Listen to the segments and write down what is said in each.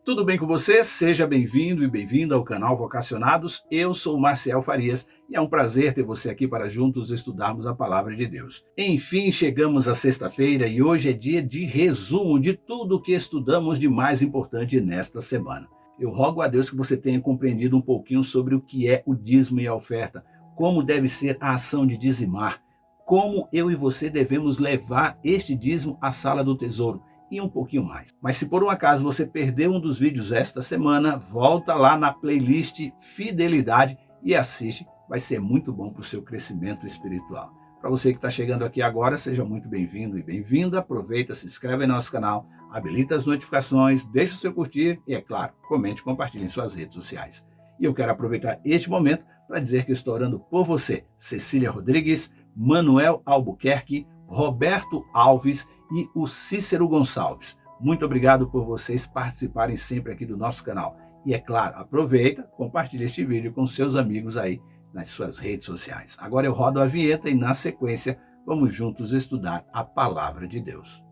Tudo bem com você? Seja bem-vindo e bem-vinda ao canal Vocacionados. Eu sou Marcial Farias e é um prazer ter você aqui para juntos estudarmos a Palavra de Deus. Enfim, chegamos à sexta-feira e hoje é dia de resumo de tudo o que estudamos de mais importante nesta semana. Eu rogo a Deus que você tenha compreendido um pouquinho sobre o que é o dízimo e a oferta, como deve ser a ação de dizimar, como eu e você devemos levar este dízimo à sala do tesouro e um pouquinho mais. Mas se por um acaso você perdeu um dos vídeos esta semana, volta lá na playlist Fidelidade e assiste, vai ser muito bom para o seu crescimento espiritual. Para você que está chegando aqui agora, seja muito bem-vindo e bem-vinda, aproveita, se inscreve no nosso canal, habilita as notificações, deixa o seu curtir e, é claro, comente e compartilhe em suas redes sociais. E eu quero aproveitar este momento para dizer que estou orando por você, Cecília Rodrigues, Manuel Albuquerque, Roberto Alves e o Cícero Gonçalves. Muito obrigado por vocês participarem sempre aqui do nosso canal. E é claro, aproveita, compartilha este vídeo com seus amigos aí nas suas redes sociais. Agora eu rodo a vinheta e na sequência vamos juntos estudar a Palavra de Deus.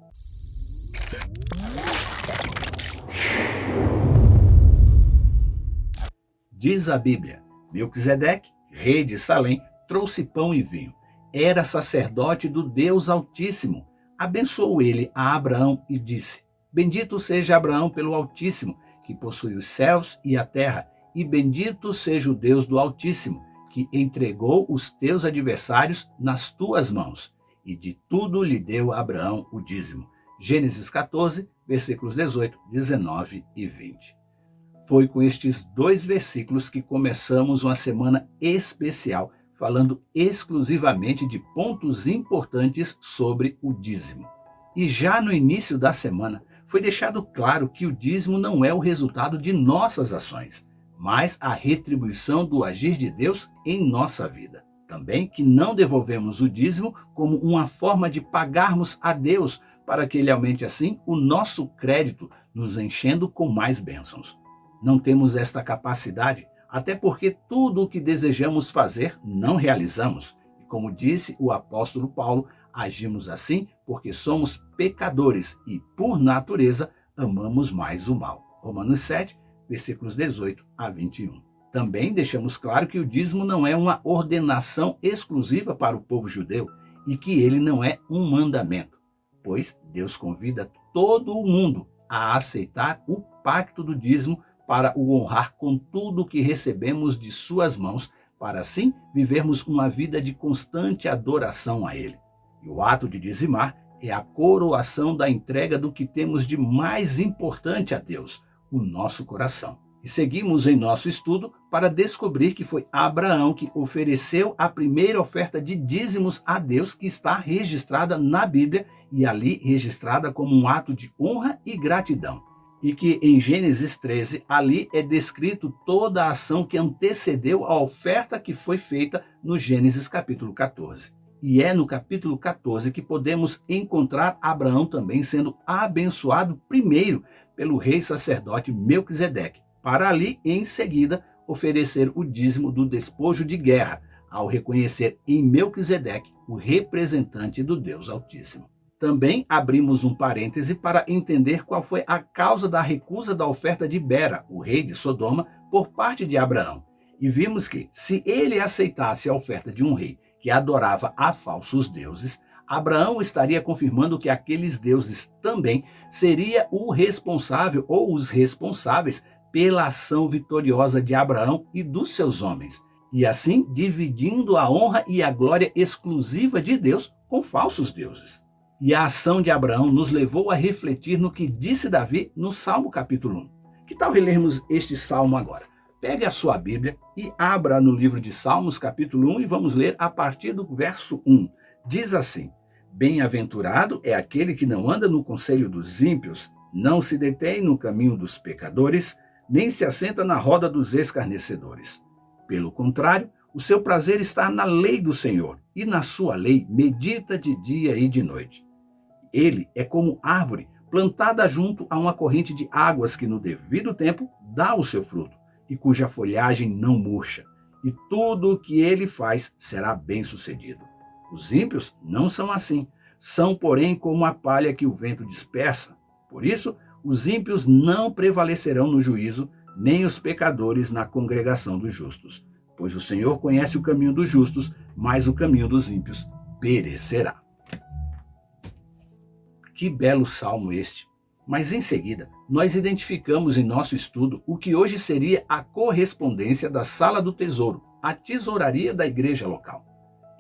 Diz a Bíblia: Melquisedeque, rei de Salém, trouxe pão e vinho. Era sacerdote do Deus Altíssimo. Abençoou ele a Abraão e disse: Bendito seja Abraão pelo Altíssimo, que possui os céus e a terra, e bendito seja o Deus do Altíssimo, que entregou os teus adversários nas tuas mãos. E de tudo lhe deu a Abraão o dízimo. Gênesis 14, versículos 18, 19 e 20. Foi com estes dois versículos que começamos uma semana especial, falando exclusivamente de pontos importantes sobre o dízimo. E já no início da semana, foi deixado claro que o dízimo não é o resultado de nossas ações, mas a retribuição do agir de Deus em nossa vida. Também que não devolvemos o dízimo como uma forma de pagarmos a Deus, para que Ele aumente assim o nosso crédito, nos enchendo com mais bênçãos. Não temos esta capacidade, até porque tudo o que desejamos fazer não realizamos. E como disse o apóstolo Paulo, agimos assim porque somos pecadores e, por natureza, amamos mais o mal. Romanos 7, versículos 18 a 21. Também deixamos claro que o dízimo não é uma ordenação exclusiva para o povo judeu e que ele não é um mandamento, pois Deus convida todo o mundo a aceitar o pacto do dízimo para o honrar com tudo o que recebemos de suas mãos, para assim vivermos uma vida de constante adoração a Ele. E o ato de dizimar é a coroação da entrega do que temos de mais importante a Deus, o nosso coração. E seguimos em nosso estudo para descobrir que foi Abraão que ofereceu a primeira oferta de dízimos a Deus, que está registrada na Bíblia e ali registrada como um ato de honra e gratidão. E que em Gênesis 13, ali é descrito toda a ação que antecedeu a oferta que foi feita no Gênesis capítulo 14. E é no capítulo 14 que podemos encontrar Abraão também sendo abençoado primeiro pelo rei sacerdote Melquisedeque, para ali, em seguida, oferecer o dízimo do despojo de guerra, ao reconhecer em Melquisedeque o representante do Deus Altíssimo. Também abrimos um parêntese para entender qual foi a causa da recusa da oferta de Bera, o rei de Sodoma, por parte de Abraão. E vimos que, se ele aceitasse a oferta de um rei que adorava a falsos deuses, Abraão estaria confirmando que aqueles deuses também seria o responsável ou os responsáveis pela ação vitoriosa de Abraão e dos seus homens, e assim dividindo a honra e a glória exclusiva de Deus com falsos deuses. E a ação de Abraão nos levou a refletir no que disse Davi no Salmo capítulo 1. Que tal relermos este salmo agora? Pegue a sua Bíblia e abra no livro de Salmos capítulo 1 e vamos ler a partir do verso 1. Diz assim: Bem-aventurado é aquele que não anda no conselho dos ímpios, não se detém no caminho dos pecadores, nem se assenta na roda dos escarnecedores. Pelo contrário, o seu prazer está na lei do Senhor, e na sua lei medita de dia e de noite. Ele é como árvore plantada junto a uma corrente de águas que no devido tempo dá o seu fruto e cuja folhagem não murcha, e tudo o que ele faz será bem-sucedido. Os ímpios não são assim, são, porém, como a palha que o vento dispersa. Por isso, Os ímpios não prevalecerão no juízo, nem os pecadores na congregação dos justos. Pois o Senhor conhece o caminho dos justos, mas o caminho dos ímpios perecerá. Que belo salmo este! Mas em seguida, nós identificamos em nosso estudo o que hoje seria a correspondência da Sala do Tesouro, a tesouraria da igreja local.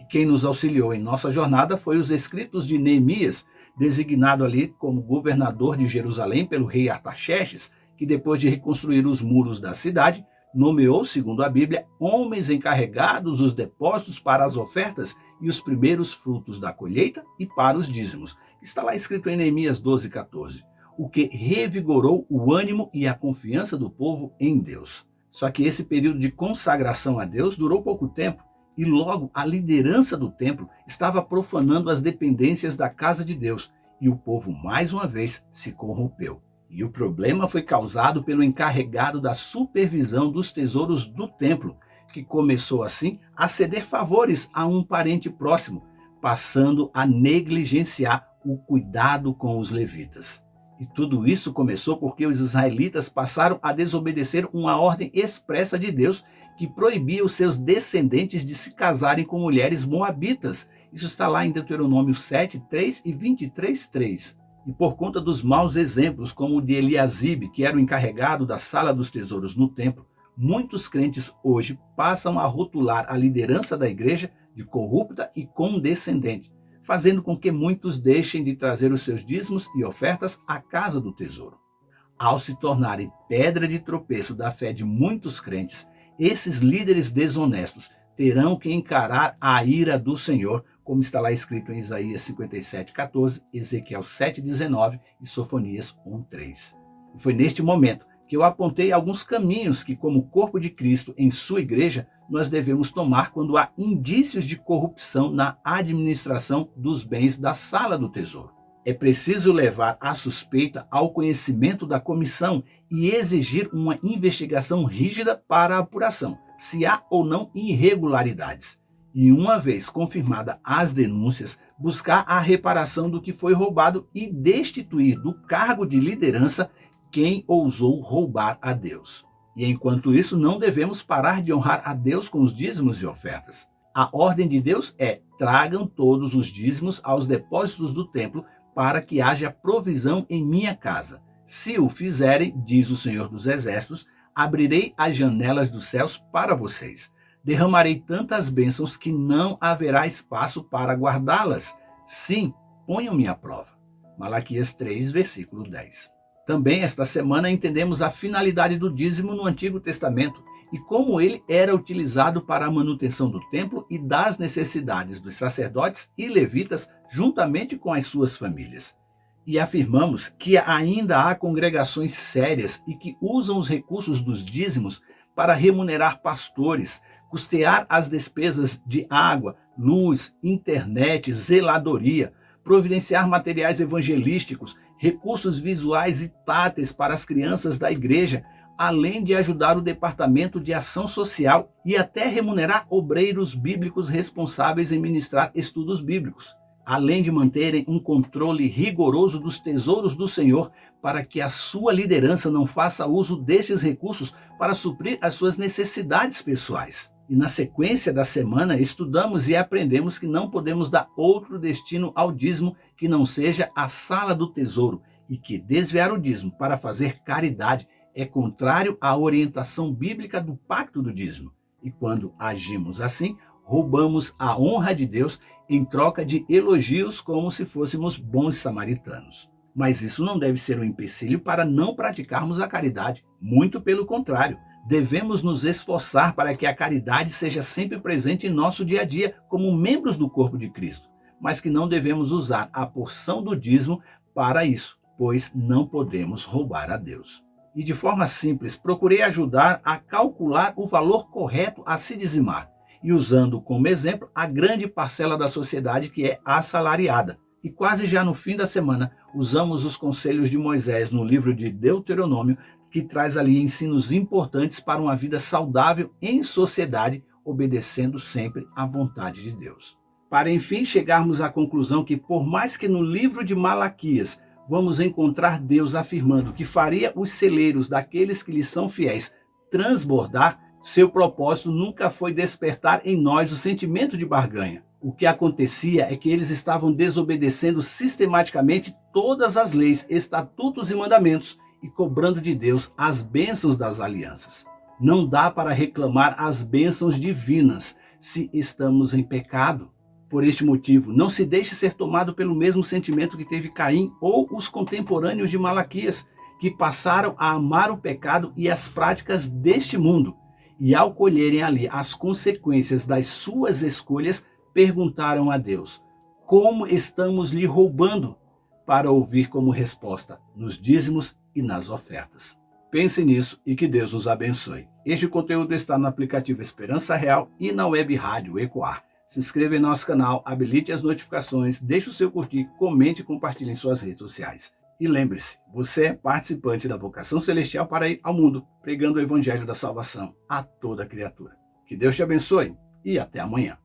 E quem nos auxiliou em nossa jornada foi os escritos de Neemias, designado ali como governador de Jerusalém pelo rei Artaxerxes, que depois de reconstruir os muros da cidade, nomeou, segundo a Bíblia, homens encarregados dos depósitos para as ofertas e os primeiros frutos da colheita e para os dízimos. Está lá escrito em Neemias 12:14. O que revigorou o ânimo e a confiança do povo em Deus. Só que esse período de consagração a Deus durou pouco tempo e logo a liderança do templo estava profanando as dependências da casa de Deus e o povo mais uma vez se corrompeu. E o problema foi causado pelo encarregado da supervisão dos tesouros do templo, que começou assim a ceder favores a um parente próximo, passando a negligenciar o cuidado com os levitas. E tudo isso começou porque os israelitas passaram a desobedecer uma ordem expressa de Deus que proibia os seus descendentes de se casarem com mulheres moabitas. Isso está lá em Deuteronômio 7:3 e 23:3. E por conta dos maus exemplos, como o de Eliasibe, que era o encarregado da sala dos tesouros no templo, muitos crentes hoje passam a rotular a liderança da igreja de corrupta e condescendente, fazendo com que muitos deixem de trazer os seus dízimos e ofertas à casa do tesouro. Ao se tornarem pedra de tropeço da fé de muitos crentes, esses líderes desonestos terão que encarar a ira do Senhor, como está lá escrito em Isaías 57:14, Ezequiel 7:19 e Sofonias 1:3. E foi neste momento que eu apontei alguns caminhos que, como corpo de Cristo em sua igreja, nós devemos tomar quando há indícios de corrupção na administração dos bens da sala do tesouro. É preciso levar a suspeita ao conhecimento da comissão e exigir uma investigação rígida para a apuração, se há ou não irregularidades. E uma vez confirmada as denúncias, buscar a reparação do que foi roubado e destituir do cargo de liderança quem ousou roubar a Deus. E enquanto isso, não devemos parar de honrar a Deus com os dízimos e ofertas. A ordem de Deus é: tragam todos os dízimos aos depósitos do templo para que haja provisão em minha casa. Se o fizerem, diz o Senhor dos Exércitos, abrirei as janelas dos céus para vocês. Derramarei tantas bênçãos que não haverá espaço para guardá-las. Sim, ponham-me à prova. Malaquias 3, versículo 10. Também esta semana entendemos a finalidade do dízimo no Antigo Testamento e como ele era utilizado para a manutenção do templo e das necessidades dos sacerdotes e levitas juntamente com as suas famílias. E afirmamos que ainda há congregações sérias e que usam os recursos dos dízimos para remunerar pastores, custear as despesas de água, luz, internet, zeladoria, providenciar materiais evangelísticos, recursos visuais e táteis para as crianças da igreja, além de ajudar o departamento de ação social e até remunerar obreiros bíblicos responsáveis em ministrar estudos bíblicos, além de manterem um controle rigoroso dos tesouros do Senhor para que a sua liderança não faça uso destes recursos para suprir as suas necessidades pessoais. E na sequência da semana estudamos e aprendemos que não podemos dar outro destino ao dízimo que não seja a sala do tesouro e que desviar o dízimo para fazer caridade é contrário à orientação bíblica do pacto do dízimo. E quando agimos assim, roubamos a honra de Deus em troca de elogios como se fôssemos bons samaritanos. Mas isso não deve ser um empecilho para não praticarmos a caridade. Muito pelo contrário. Devemos nos esforçar para que a caridade seja sempre presente em nosso dia a dia como membros do corpo de Cristo, mas que não devemos usar a porção do dízimo para isso, pois não podemos roubar a Deus. E de forma simples, procurei ajudar a calcular o valor correto a se dizimar, e usando como exemplo a grande parcela da sociedade que é assalariada. E quase já no fim da semana, usamos os conselhos de Moisés no livro de Deuteronômio, que traz ali ensinos importantes para uma vida saudável em sociedade, obedecendo sempre à vontade de Deus. Para enfim chegarmos à conclusão que, por mais que no livro de Malaquias vamos encontrar Deus afirmando que faria os celeiros daqueles que lhe são fiéis transbordar. Seu propósito nunca foi despertar em nós o sentimento de barganha. O que acontecia é que eles estavam desobedecendo sistematicamente todas as leis, estatutos e mandamentos e cobrando de Deus as bênçãos das alianças. Não dá para reclamar as bênçãos divinas se estamos em pecado. Por este motivo, não se deixe ser tomado pelo mesmo sentimento que teve Caim ou os contemporâneos de Malaquias, que passaram a amar o pecado e as práticas deste mundo, e ao colherem ali as consequências das suas escolhas, perguntaram a Deus: como estamos lhe roubando? Para ouvir como resposta nos dízimos e nas ofertas. Pense nisso e que Deus nos abençoe. Este conteúdo está no aplicativo Esperança Real e na web rádio Ecoar. Se inscreva em nosso canal, habilite as notificações, deixe o seu curtir, comente e compartilhe em suas redes sociais. E lembre-se, você é participante da vocação celestial para ir ao mundo, pregando o evangelho da salvação a toda criatura. Que Deus te abençoe e até amanhã.